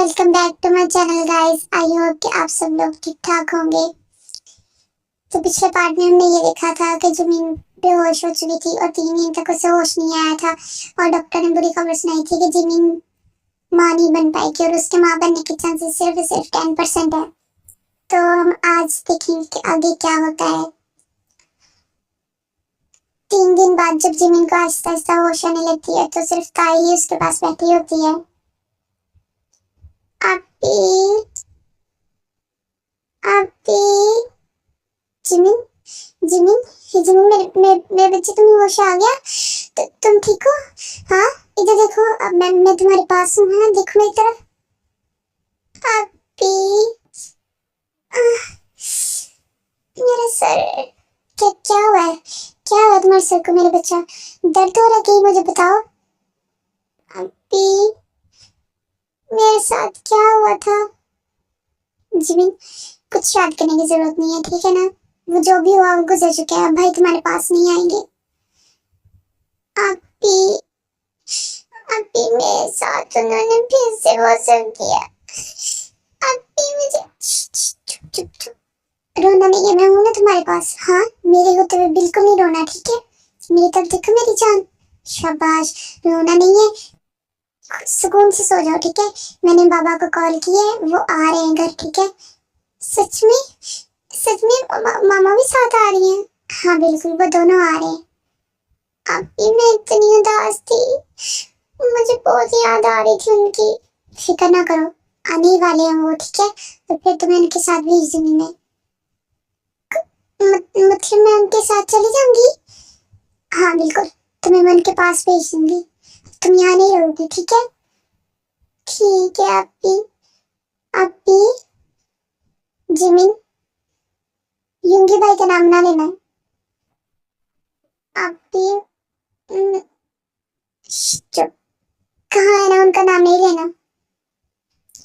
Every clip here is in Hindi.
Welcome back to my channel guys. I hope कि आप सब लोग ठीक ठाक होंगे। तो पिछले पार्ट में हमने ये देखा था कि जमीन बेहोश हो चुकी थी और 3 दिन तक उसे होश नहीं आया था और डॉक्टर ने बुरी खबर सुनाई थी कि जमीन माँ नहीं बन पाएगी और उसके माँ बनने के चांसेस सिर्फ 10% है। तो हम आज देखेंगे कि आगे क्या होता है। 3 दिन बाद जब जमीन को आहिस्ता आहिस्ता होश आने लगती है तो सिर्फ ताई ही उसके पास बैठी होती है। अभी जिमिन जिमिन जिमिन मेरे बच्चे, तुम्हें होश आ गया? तुम ठीक हो? हाँ, इधर देखो, अब मैं तुम्हारे पास हूँ। हाँ, देखो मेरी तरफ। अभी मेरा सर, क्या हुआ है? क्या हुआ तुम्हारे सर को? मेरे बच्चा, दर्द हो रहा है कहीं? मुझे बताओ। अभी मेरे साथ क्या हुआ था? जिमिन, कुछ याद करने की जरूरत नहीं है, ठीक है ना? वो जो भी हुआ वो गुजर चुका है। अब भाई तुम्हारे पास नहीं आएंगे। अभी अभी मेरे साथ उन्होंने फिर से वो सब किया। अभी मुझे चुप रोना नहीं है, मैं हूं ना तुम्हारे पास। हाँ, मेरे होते हुए बिल्कुल नहीं रोना, ठीक है? मेरी तरफ देखो मेरी जान। शाबाश, रोना नहीं है, सुकून से सो जाओ, ठीक है? मैंने बाबा को कॉल किया है, वो आ रहे हैं घर, ठीक है? सच में मामा भी साथ आ रही हैं? हाँ बिल्कुल, वो दोनों आ रहे हैं। अभी मैं इतनी उदास थी, मुझे बहुत याद आ रही थी उनकी। फिक्र ना करो, आने वाले हैं वो, ठीक है? तो फिर तुम्हें उनके साथ भेज दूंगी मैं। मतलब मैं उनके साथ चली जाऊंगी? हाँ बिल्कुल, तुम्हें मैं उनके पास भेज दूंगी। तुम यहाँ नहीं रहोगी, ठीक है? ठीक है। अभी जिमिन, युंगी भाई का नाम ना लेना। अभी चुप, कहाँ है ना, उनका नाम नहीं लेना,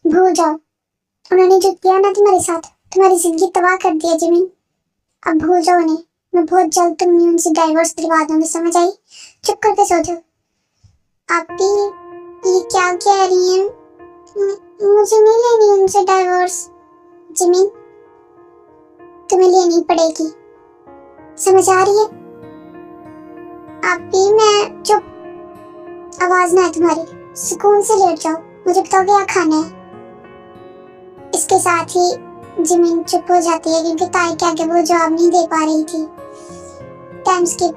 भूल जाओ। उन्होंने जो किया ना तुम्हारे साथ, तुम्हारी जिंदगी तबाह कर दिया जिमिन। अब भूल जाओ उन्हें। मैं बहुत जल्द तुम्हें उनसे डाइवोर्स दिलवा दूंगी, समझ आई? चुप करके सो जाओ। अभी ये क्या कह रही है? मुझे नहीं लेनी उनसे डाइवोर्स। जिमिन, तुम्हें लेनी पड़ेगी, समझ आ रही है? अभी मैं चुप, आवाज ना है तुम्हारी, सुकून से लेट जाओ। मुझे बताओ क्या खाना है? इसके साथ ही जिमिन चुप हो जाती है क्योंकि ताई के आगे वो जवाब नहीं दे पा रही थी। Time skip.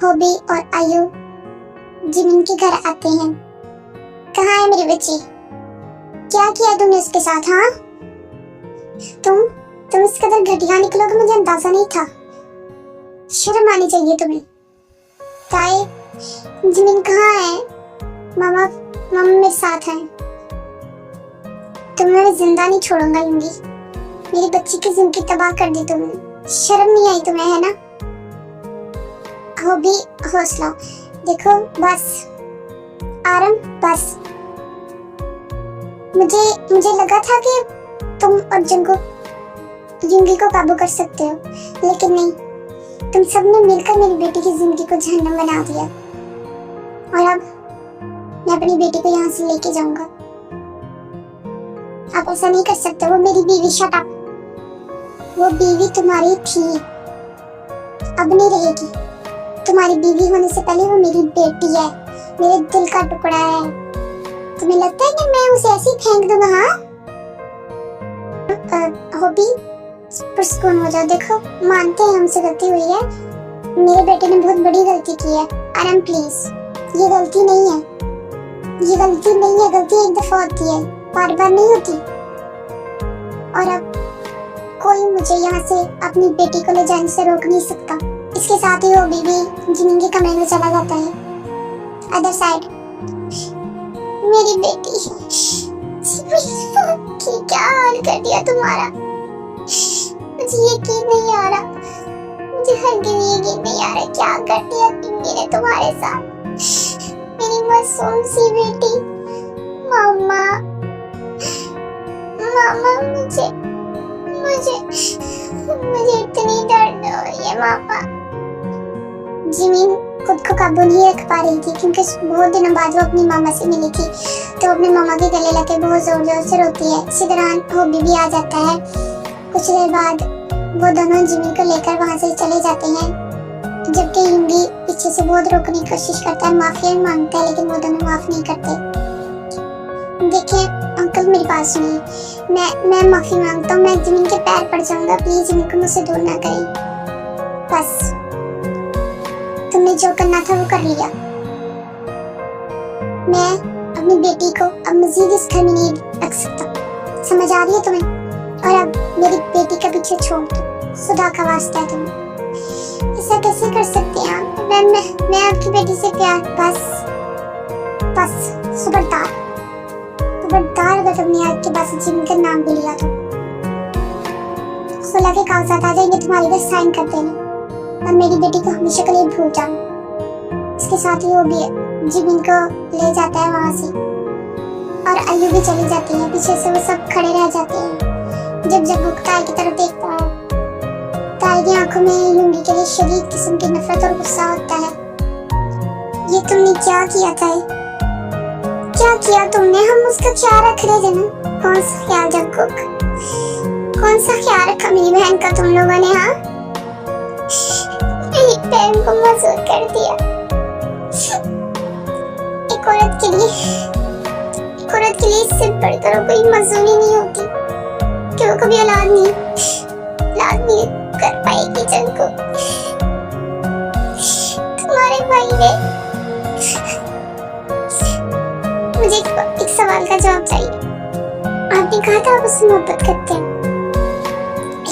होबी और आयु जिमिन के घर आते हैं। कहाँ है मेरी बच्ची? क्या किया तुमने उसके साथ? हाँ, तुम इस कदर घटिया निकलोगे, मुझे अंदाजा नहीं था। शर्म आनी चाहिए तुम्हें। ताई, जिमिन कहाँ है? मामा मेरे साथ हैं। तुम्हें मैं जिंदा नहीं छोड़ूंगा युंगी। मेरी बच्ची की जिंदगी तबाह कर दी तुमने। शर्म नहीं आई तुम्हें, है ना? हो भी हौसला, देखो बस आराम, बस। मुझे लगा था कि तुम और युंगी को काबू कर सकते हो, लेकिन नहीं। तुम सबने मिलकर मेरी बेटी की जिंदगी को जहन्नम बना दिया। और अब मैं अपनी बेटी को यहाँ से लेके जाऊंगा। आप ऐसा नहीं कर सकते, वो मेरी बीवी। Shut up. वो बीवी तुम्हारी थी, अब नहीं रहेगी। तुम्हारी बीवी होने से पहले वो मेरी बेटी है, मेरे दिल का टुकड़ा है। तुम्हें लगता है कि मैं उसे ऐसे ही फेंक दूंगा? हाँ, होबी पुरस्कून हो जाओ। देखो, मानते हैं हमसे गलती हुई है, मेरे बेटे ने बहुत बड़ी गलती की है। आराम प्लीज, ये गलती नहीं है, गलती एक दफा होती है, बार बार नहीं होती। और अब कोई मुझे यहाँ से अपनी बेटी को ले जाने से रोक नहीं सकता। इसके साथ ही वो बीवी जिमिन के कमरे में चला जाता है। अदर साइड, मेरी बेटी की क्या हाल कर दिया तुम्हारा? मुझे यकीन नहीं आ रहा, मुझे हरगिज़ यकीन नहीं आ रहा क्या कर दिया तुमने तुम्हारे साथ। मेरी मासूम सी बेटी। मामा मुझे इतनी दर्द हो रही है मामा। जिमिन, खुद को काबू नहीं रख पा रही थी, क्योंकि बहुत दिनों बाद वो अपनी मामा से मिली थी। तो अपने मामा के गले लगे बहुत जोर जोर से रोती है। इसी दौरान होबी भी आ जाता है। कुछ देर बाद वो दोनों जिमिन को लेकर वहां से चले जाते हैं, जबकि युंगी पीछे से बहुत रोकने की कोशिश करता है, माफी मांगता है, लेकिन वो दोनों माफ नहीं करते। देखिए अंकल, मेरी बात सुनिए, मैं माफी मांगता हूँ, मैं जिमिन के पैर पड़ जाऊंगा, प्लीज जिमिन को मुझसे दूर ना करें। बस तुमने जो करना था वो कर लिया। मैं अपनी बेटी को अब मजीद इस घर में नहीं रख सकता, समझ आ रही है तुम्हें? और अब मेरी बेटी का पीछे छोड़ दो, खुदा का वास्ता है तुम्हें। ऐसा कैसे कर सकते हैं आप? मैं आपकी बेटी से प्यार, बस खबरदार अगर तुमने आज के बाद जिमिन का नाम भी लिया तो खुला के कागजात आ जाएंगे तुम्हारे लिए, साइन कर देना और मेरी बेटी को हमेशा के लिए भूल जाओ। इसके साथ ही वो भी जिमिन को ले जाता है वहां से, और अय्यू भी चली जाती है। पीछे से वो सब खड़े रह जाते हैं। जब वो ताई की तरफ देखता है, ताई की आंखों में युंगी के लिए शदीद किस्म की नफरत और गुस्सा होता है। ये तुमने क्या किया ताई? क्या किया तुमने? हम उसका ख्याल रख रहे थे ना। कौन सा ख्याल जंगकुक? कौन सा ख्याल रखा मेरी बहन का तुम लोगों ने? हाँ, मेरी बहन को मजबूर कर दिया। एक औरत के लिए इससे बढ़कर कोई मजदूरी नहीं होती कि वो कभी औलाद नहीं कर पाएगी। जंगकुक, तुम्हारे भाई ने मुझे एक सवाल का जवाब चाहिए। आपने कहा था आप उससे मोहब्बत करते हैं,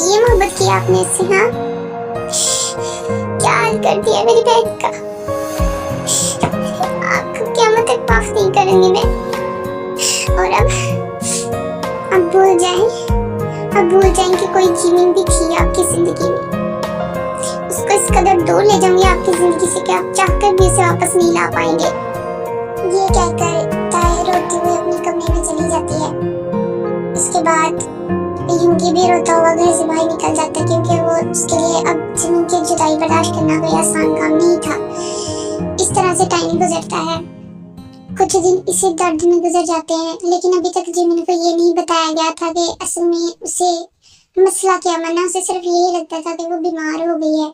ये मोहब्बत की आपने इससे? हाँ, क्या हाल कर दिया मेरी बहन का? आपको क़यामत तक माफ नहीं करूंगी मैं। और अब भूल जाएं कि कोई जिमिन भी थी आपकी जिंदगी में। उसको इस कदर दूर ले जाऊंगी आपकी जिंदगी से कि आप चाहकर भी उसे वापस नहीं ला पाएंगे। ये कहकर ताई रोती हुई अपने कमरे में चली जाती है। उसके बाद युंगी भी रोता हुआ घर से बाहर निकल जाता है, क्योंकि वो उसके लिए अब जिमिन की जुदाई बर्दाश्त करना कोई आसान काम नहीं था। इस तरह से टाइम गुजरता है। कुछ दिन इसी दर्द में गुजर जाते हैं, लेकिन अभी तक जिमिन को ये नहीं बताया गया था कि असल में उसे मसला क्या बना। उसे सिर्फ यही लगता था कि वो बीमार हो गई है,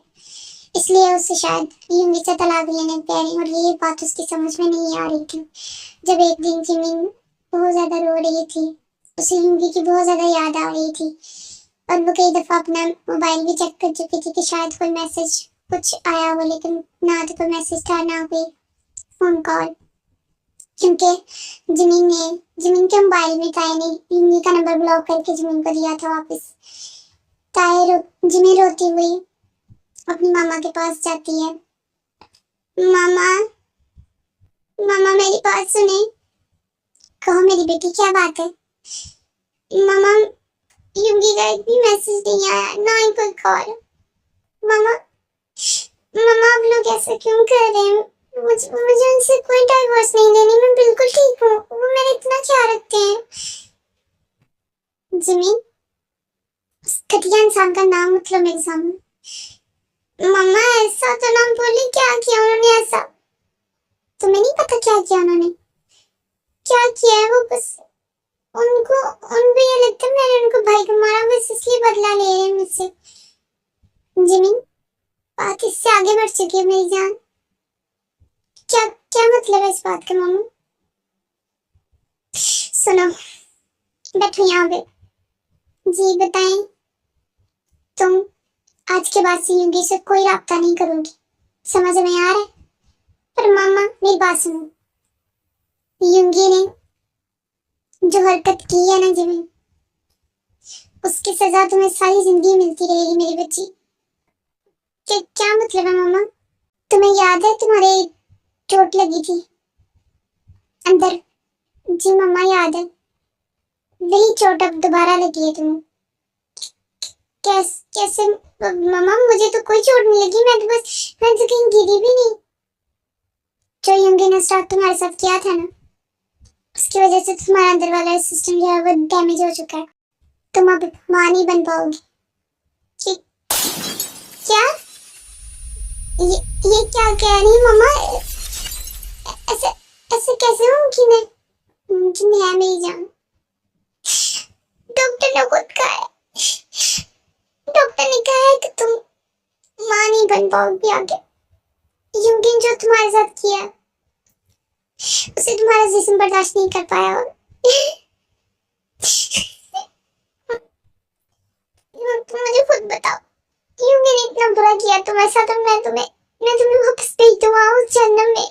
इसलिए उसे शायद युंगी से तलाक लेने पे आई, और ये बात उसकी समझ में नहीं आ रही थी। जब एक दिन जिमिन बहुत ज्यादा रो रही थी, उसे युंगी की बहुत ज्यादा याद आ रही थी, और वो कई दफा अपना मोबाइल भी चेक कर चुकी थी कि शायद कोई मैसेज कुछ आया हो, लेकिन ना तो कोई मैसेज था ना कोई फोन कॉल, क्योंकि जिमिन के मोबाइल में ताई ने युंगी का नंबर ब्लॉक करके जिमिन को दिया था वापस। जिमिन रोती हुई अपनी मामा के पास जाती है। मामा मेरी बात सुने। कहो मेरी बेटी, क्या बात है? मामा, युंगी का एक भी मैसेज नहीं आया, ना ही कोई कॉल। मामा आप लोग ऐसा क्यों कर रहे हैं? मुझे उनसे कोई डाइवोर्स नहीं लेनी, मैं बिल्कुल ठीक हूँ, वो मेरा इतना ख्याल रखते हैं। जिमिन, उस घटिया इंसान का नाम मत लो मेरे सामने। मामा ऐसा तो ना बोले, क्या किया उन्होंने ऐसा? तुम्हें नहीं पता क्या किया उन्होंने? क्या किया है वो? बस उनको ये लगता है मैंने उनको भाई को मारा, बस इसलिए बदला ले रहे हैं मुझसे। जिमिन, बात इससे आगे बढ़ चुकी है मेरी जान। क्या मतलब है इस बात का? मामा सुनो, बैठो यहाँ पे। जी बताएं। तुम आज के बाद से युंगी से कोई राब्ता नहीं करोगी, समझ में आ रहा है? पर मामा मेरी बात सुनो, युंगी ने जो हरकत की है ना जिमिन, उसकी सजा तुम्हें सारी जिंदगी मिलती रहेगी मेरी बच्ची। क्या मतलब है मामा? तुम्हें याद है तुम्हारे चोट लगी थी अंदर? जी मामा याद है, वही चोट अब दोबारा लगी है तुम्हें। कैसे मामा? मुझे तो कोई चोट नहीं लगी, मैं तो कहीं गिरी भी नहीं। जो युंगी ने स्टार्ट तुम्हारे साथ किया था ना, उसकी वजह से तुम्हारा अंदर वाला सिस्टम जो है वो डैमेज हो चुका है। तुम अब मां नहीं बन पाओगी। क्या? ये क्या कह रही है मम्मा? ऐसे ऐसे कैसे मुमकिन है मेरी जान? डॉक्टर ने खुद कहा है, डॉक्टर ने कहा है कि तुम माँ नहीं बन पाओगी आगे। यमकीन जो तुम्हारे साथ किया उसे तुम्हारा जिस्म बर्दाश्त नहीं कर पाया। और तुम मुझे खुद बताओ, यमकीन ने इतना बुरा किया तुम्हारे साथ और मैं तुम्हें वापस भेज दूंगा उस जन्नत में।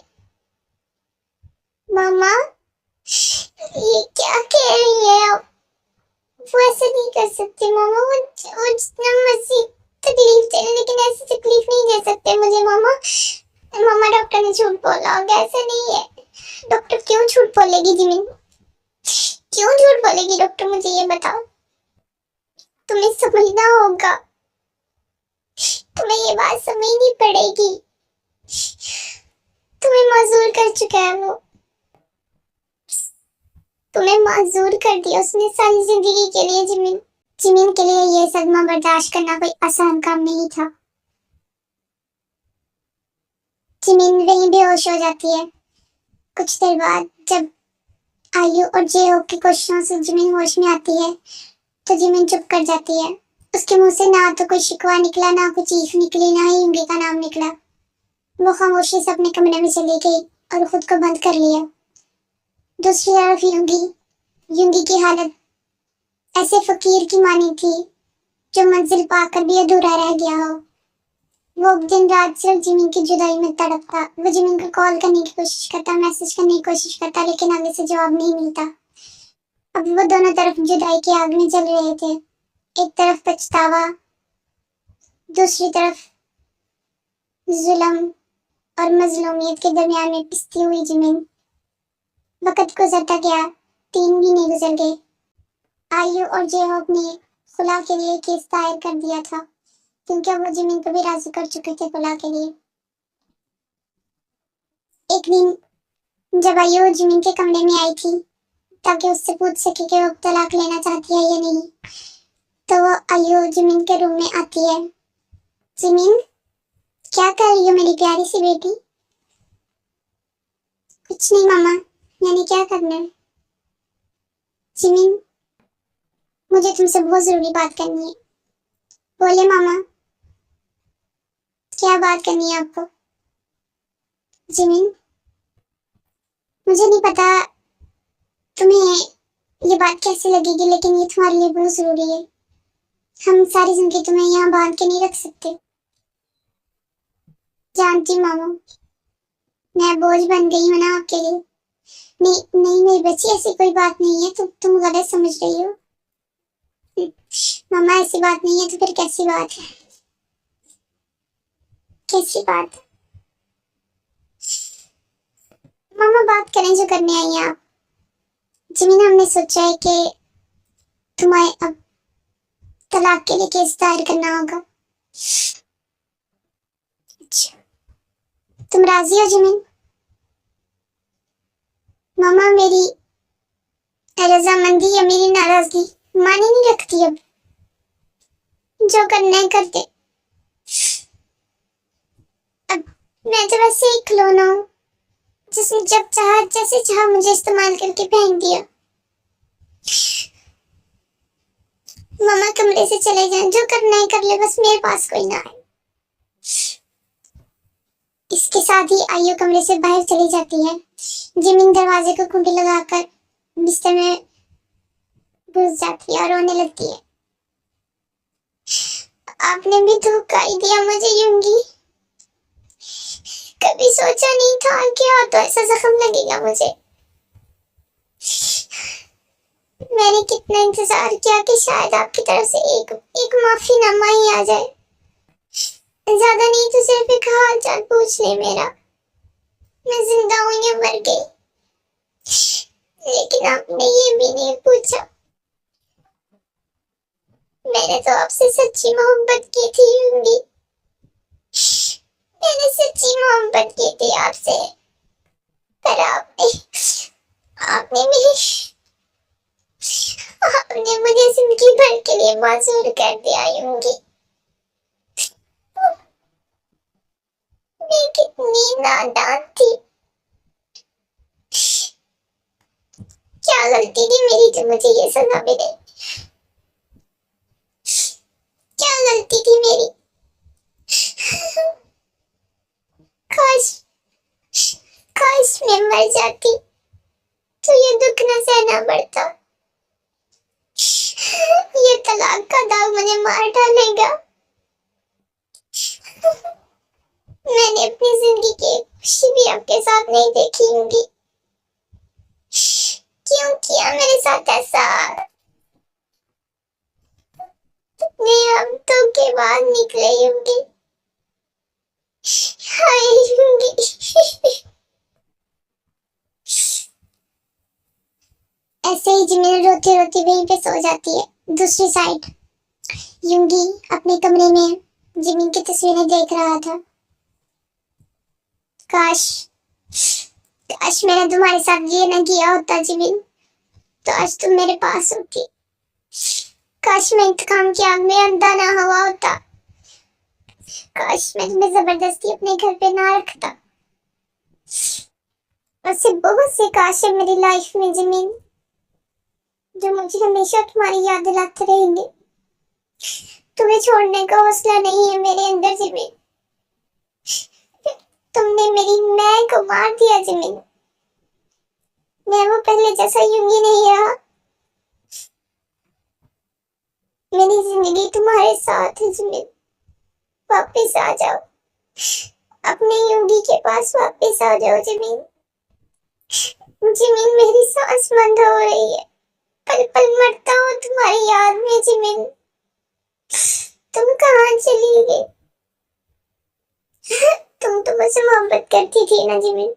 मामा ये क्या कह रही है आप? वो ऐसे नहीं कर सकते मामा, वो जितना मर्जी तकलीफ दे लेकिन ऐसी तकलीफ नहीं दे सकते मुझे मामा। मामा डॉक्टर ने झूठ बोला होगा, ऐसा नहीं है। डॉक्टर क्यों झूठ बोलेगी जिमिन? क्यों झूठ बोलेगी डॉक्टर, मुझे ये बताओ। तुम्हें समझना होगा, तुम्हें ये बात समझनी पड़ेगी। तुम्हें माजूर कर चुका है वो, तुम्हें माजूर कर दिया उसने सारी जिंदगी के लिए। जिमिन के लिए ये सदमा बर्दाश्त करना कोई आसान काम नहीं था। जिमिन वहीं बेहोश हो जाती है। कुछ देर बाद जब आयु और जेहो की कोशिशों से जिमिन होश में आती है तो जिमिन चुप कर जाती है। उसके मुंह से ना तो कोई शिकवा निकला, ना कोई चीख निकली, ना ही युंगी का नाम निकला। वो खामोशी से अपने कमरे में चली गई और खुद को बंद कर लिया। दूसरी तरफ युंगी की हालत ऐसे फकीर की मानी थी जो मंजिल पाकर भी अधूरा रह गया हो। वो दिन रात सिर्फ जिमिन की जुदाई में तड़पता। वो जिमिन को कॉल करने की कोशिश करता, मैसेज करने की कोशिश करता, लेकिन आगे से जवाब नहीं मिलता। अब वो दोनों तरफ जुदाई की आग में जल रहे थे। एक तरफ पछतावा, दूसरी तरफ जुल्म और मजलूमियत के दरमियान में पिसती हुई जिमिन। वक्त गुजरता गया, 3 महीने गुजर गए। आयु और जेहोक ने खुला के लिए केस दायर कर दिया था क्योंकि वो जिमिन को भी राजी कर चुके थे खुला के लिए। एक दिन जब आयु जिमिन के कमरे में आई थी ताकि उससे पूछ सके कि वो तलाक लेना चाहती है या नहीं, तो वो आयु जिमिन के रूम में आती है। जिमिन, क्या कर रही हो मेरी प्यारी सी बेटी? कुछ नहीं मामा, मैंने क्या करना है? जिमिन, मुझे तुमसे बहुत जरूरी बात करनी है। बोले मामा, क्या बात करनी है आपको? जिमिन, मुझे नहीं पता तुम्हें ये बात कैसे लगेगी, लेकिन ये तुम्हारे लिए बहुत जरूरी है। हम सारी जिंदगी तुम्हें यहाँ बांध के नहीं रख सकते। जानती मामा, मैं बोझ बन गई हूँ ना आपके लिए। नहीं नहीं मेरी बच्ची, ऐसी कोई बात नहीं है, तुम गलत समझ रही हो। मामा ऐसी बात नहीं है तो फिर कैसी बात है? कैसी बात है? मामा बात करें जो करने आई हैं आप। जिमिन, हमने सोचा है कि तुम्हें अब तलाक के लिए केस दायर करना होगा। अच्छा, तुम राजी हो जिमिन? मामा मेरी रजामंदी या मेरी नाराजगी माने नहीं रखती। अब जो करना है कर दे। अब मैं तो वैसे ही खिलौना हूँ जिसने जब चाहा जैसे चाहा मुझे इस्तेमाल करके फेंक दिया। मामा कमरे से चले जाएं, जो करना है कर ले, बस मेरे पास कोई ना आए। इसके साथ ही आयु कमरे से बाहर चली जाती है। जिमिन दरवाजे को कुंडी लगाकर बिस्तर में घुस जाती है और रोने लगती है। आपने भी धोखा ही दिया मुझे युंगी। कभी सोचा नहीं था कि तो ऐसा जख्म लगेगा मुझे। मैंने कितना इंतजार किया कि शायद आपकी तरफ से एक माफीनामा ही आ जाए। ज्यादा नहीं तो सिर्फ एक हाल चाल पूछ ले मेरा, मैं जिंदा हूं या मर गई। लेकिन आपने ये भी नहीं पूछा। मैंने तो आपसे सच्ची मोहब्बत की थी युंगी। मैंने सच्ची मोहब्बत की थी आपसे, पर आपने मुझे जिंदगी भर के लिए मासूर कर दिया युंगी। मैं कितनी नादान थी। क्या गलती थी मेरी जो मुझे ये सजा मिले? क्या गलती थी मेरी? काश काश मैं मर जाती तो ये दुख न सहना पड़ता। ये तलाक का दाग मुझे मार डालेगा। मैंने अपनी जिंदगी की खुशी भी आपके साथ नहीं देखी होंगी। क्यों किया मेरे साथ ऐसा? मैं अब तो के बाद निकले होंगी। हाय होंगी। ऐसे ही जिमिन रोती रोती वहीं पे सो जाती है। दूसरी साइड यूंगी अपने कमरे में जिमिन की तस्वीरें देख रहा था। काश काश मैंने तुम्हारे साथ ये ना किया होता जिमिन, तो आज तुम मेरे पास होती। काश मैं इंतकाम की आग में अंधा ना हुआ होता। काश मैं तुम्हें जबरदस्ती अपने घर पे ना रखता। ऐसे बहुत से काश है मेरी लाइफ में जिमिन, जो मुझे हमेशा तुम्हारी याद दिलाते रहेंगे। तुम्हें छोड़ने का हौसला नहीं है मेरे अंदर जिमिन। तुमने मेरी मैं को मार दिया जिमिन। मैं वो पहले जैसा यूंगी नहीं रहा। मेरी जिंदगी तुम्हारे साथ है जिमिन। वापस आ जाओ, अपने यूंगी के पास वापस आ जाओ जिमिन। जिमिन मेरी सांस बंद हो रही है। पल पल मरता हूँ तुम्हारी याद में जिमिन। तुम कहाँ चली गई? तुम तो मुझसे मोहब्बत करती थी ना जिमिन,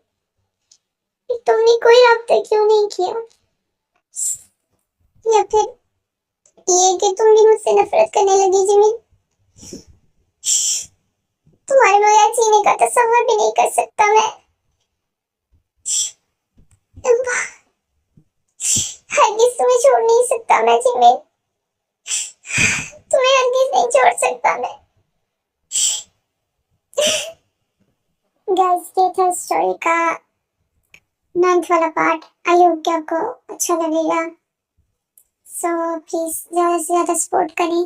तुमने कोई राब्ता क्यों नहीं किया? या फिर ये कि तुम भी मुझसे नफरत करने लगी जिमिन? तुम्हारे बगैर जीने का तस्वीर भी नहीं कर सकता मैं। हरगिज़ तुम्हें छोड़ नहीं सकता मैं जिमिन। तुम्हें हरगिज़ नहीं छोड़ सकता मैं। गाइस ये था स्टोरी का 9th वाला पार्ट। आई होप कि आपको अच्छा लगेगा। सो प्लीज ज़्यादा से ज़्यादा सपोर्ट करें।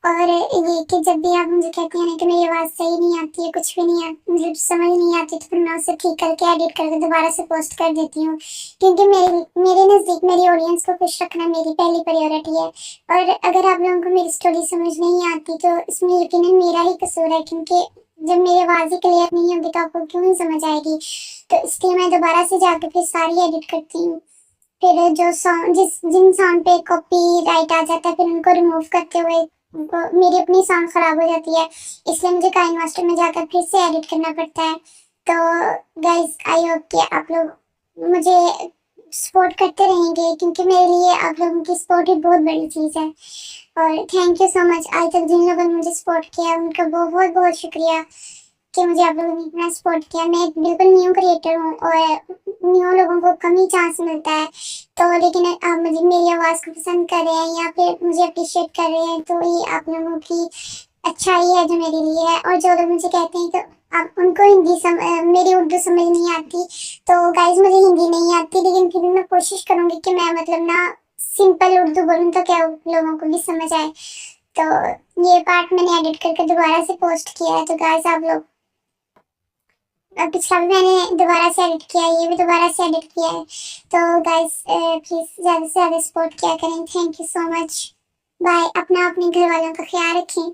और ये कि जब भी आप मुझे कहते हैं ना कि मेरी आवाज़ सही नहीं आती है, कुछ भी नहीं मतलब समझ नहीं आती, तो फिर मैं उसे ठीक करके एडिट करके दोबारा से पोस्ट कर देती हूँ, क्योंकि मेरे नज़दीक मेरी ऑडियंस को खुश रखना मेरी पहली प्रायोरिटी है। और अगर आप लोगों को मेरी स्टोरी समझ नहीं आती तो इसमें यकीनन मेरा ही कसूर है, क्योंकि जब मेरी आवाज़ ही क्लियर नहीं होगी तो आपको क्यों नहीं समझ आएगी। तो इसलिए मैं दोबारा से जाकर फिर सारी एडिट करती हूँ। फिर जो सॉन्ग जिन साउंड पे कॉपीराइट आ जाता है फिर उनको रिमूव करते हुए मेरी अपनी साउंड खराब हो जाती है, इसलिए मुझे काइन मास्टर में जाकर फिर से एडिट करना पड़ता है। तो गाइस आई होप कि आप लोग मुझे सपोर्ट करते रहेंगे, क्योंकि मेरे लिए आप लोगों की सपोर्ट ही बहुत बड़ी चीज़ है। और थैंक यू सो मच आज तक जिन लोगों ने मुझे सपोर्ट किया उनका बहुत बहुत शुक्रिया कि मुझे आप लोगों ने इतना सपोर्ट किया। मैं एक बिल्कुल न्यू क्रिएटर हूँ और न्यू लोगों को कम ही चांस मिलता है, तो लेकिन आप मुझे मेरी आवाज़ को पसंद कर रहे हैं या फिर मुझे अप्रिशिएट कर रहे हैं, तो ये आप लोगों की अच्छाई है जो मेरे लिए है। और जो लोग मुझे कहते हैं तो आप उनको मेरी उर्दू समझ नहीं आती, तो गाइज मुझे हिंदी नहीं आती, लेकिन फिर भी मैं कोशिश करूँगी कि मैं मतलब ना सिंपल उर्दू बोलूँ तो क्या लोगों को भी समझ आए। तो ये पार्ट मैंने एडिट करके दोबारा से पोस्ट किया है, तो गाइज आप लोग पिछला भी मैंने दोबारा से एडिट किया है, ये भी दोबारा से एडिट किया है। तो गाइस प्लीज़ ज़्यादा से ज़्यादा सपोर्ट किया करें। Thank you so much. Bye. अपना अपने घर वालों का ख्याल रखें।